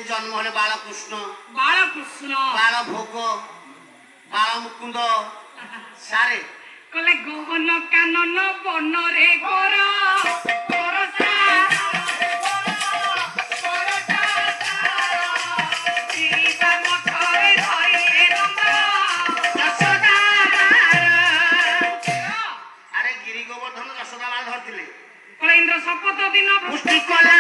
जन्म हेले बालकृष्ण बाल भोग बाल मुकुंद सारे कले गहन कानन बन रे गोर अरे गिरी गोवर्धन यशोदा माल धरथिले कले इंद्र शपथ दिन पुष्टि कला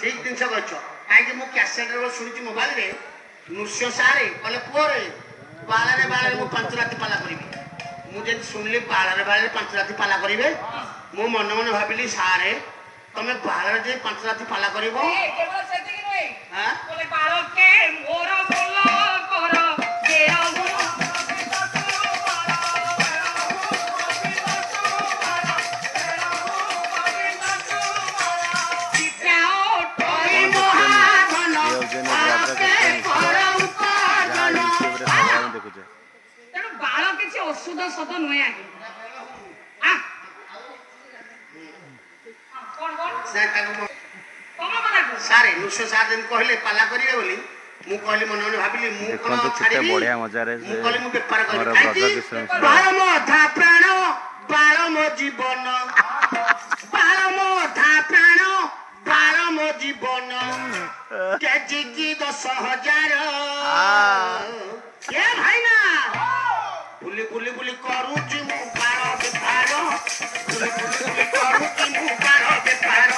ठीक जिन कहीं मुझे कैसेट शुणी मोबाइल रे नृश्य सारे कहले पुअरे बाड़े बाड़े मुझे 5 राति पाला करी मुझे शुणिली बाड़े बाड़े 5 राति पाला करेंगे मो मन मन भाविली सारे तुम बाड़े जे 5 राति पाला कर औषध सद नुहे सारे नृश्य सार जन कहले पाला करिवे बोली मु कहली मन मन भाबिली मु कोन छाड़ीबी बढ़िया मजा रे मु कहली मु बेपार करी बाल मो धा प्राण बाल मो जीवन बाल मो धा प्राण बाल मो जीवन केजी की 10,000 ये भाई ना बुली बुली बुली करू जी मु बार बेपार बुली बुली बुली करू जी मु बार बेपार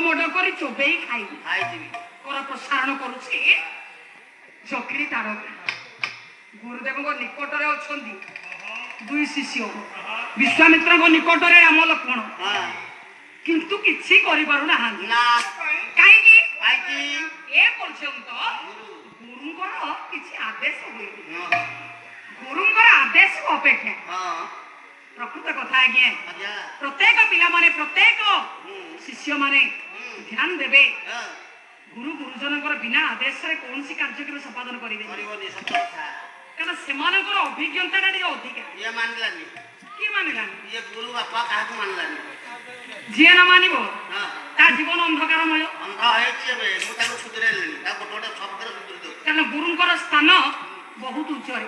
मोडो करी चोबे खाई कर प्रसारण करुछि जकरी तारका गुरुदेव निकट रे अछंदी दुई शिष्य विश्वामित्र निकट रे राम लक्ष्मण किंतु किछि करि पारु ना काई की ए पर्यंत गुरुंकर किछि आदेश होई गुरुंकर आदेश अपेक्षा प्रकृत कथा आज्ञा प्रत्येक पिला माने प्रत्येक शिष्य माने ध्यान देबे गुरु गुरुजनकर बिना आदेश रे कौन सी कार्यक्रम संपादन करिवे कारण सेमानकर अभिज्ञता रे अधिक ये मानलानी की मानलानी ये गुरु बापा काहा को मानलानी जे न मानिबो ता जीवन अंधकारमय अंधा हेछि बे मु ताको सुधरेलेनी ता गोटोटा शब्द सुधर दो कारण गुरुंकर स्थान बहुत उच्च है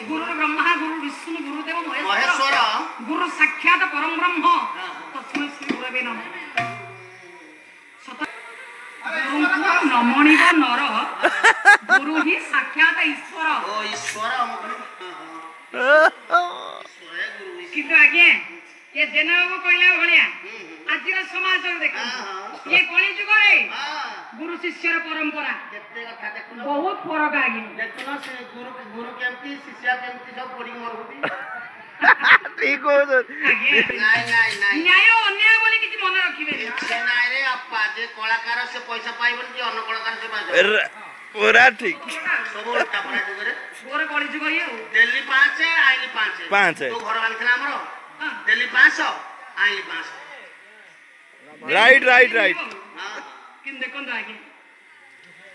गुरु ब्रह्मा गुरु विष्णु गुरुदेव महेश्वर गुरु साक्षात परम ब्रह्म तस्मै श्री गुरवे नमः ନମଣିବ ନର ଗୁରୁ ହିଁ ସାକ୍ଷାତ ଈଶ୍ୱର। ଓ ଈଶ୍ୱର କିନ୍ତୁ ଆଜ୍ଞା ये जेना बाबू कहला भलिया आज समाज देख ये कली जुगरे गुरु शिष्यर परंपरा बहुत फरक आगे देखो से गुरु केमती शिष्य केमती सब पड़ी मरहुती ठीक हो नहीं न्याय अन्याय बोली किसी मन रखिबे से नहीं रे अपा जे कलाकार से पैसा पाइबन जे अन्य कलाकार से पाइबन पूरा ठीक सब उल्टा पड़ा जुगरे गोरे कली जुग ये दिल्ली 5 आइली 5 तो घर वालथला हमरो दिल्ली 500 आइली 500 राइट राइट राइट हां किन देखन आगे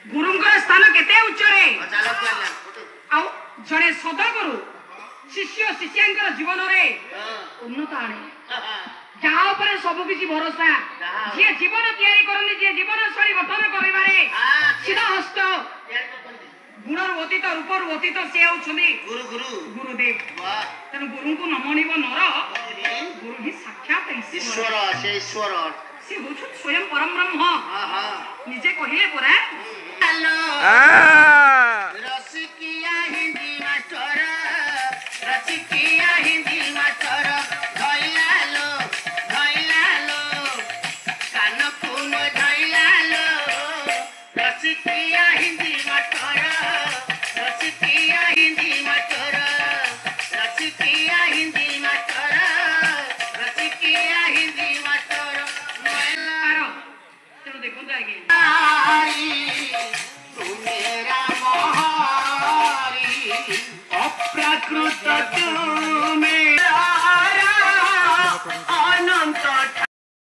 गुरुंकर स्थान केते उच्च रे चलो चल आउ जणे सदगुरु शिष्य शिष्यांकर जीवन रे उन्नत आणे ଯାହା ଉପରେ ସବୁ କିଛି ଭରସା ଯିଏ ଜୀବନ ତିଆରି କରନ୍ତି ଯିଏ ଜୀବନ ଶୈଳୀ ଗଠନ କରିବାରେ ସିଧା ହସ୍ତ ଗୁଣର ଅତୀତ ରୂପର ଅତୀତ ସେ ହେଉଛନ୍ତି ଗୁରୁଦେବ ତେଣୁ ଗୁରୁଙ୍କୁ ନ ମଣିବ ନର ଗୁରୁ ହିଁ ସାକ୍ଷାତ ଈଶ୍ୱର ସେ ଈଶ୍ୱର ସେ ହେଉଛନ୍ତି ସ୍ୱୟଂ ପରମ ବ୍ରହ୍ମ ନିଜେ କହିଲେ ପରା ହ୍ୟାଲୋ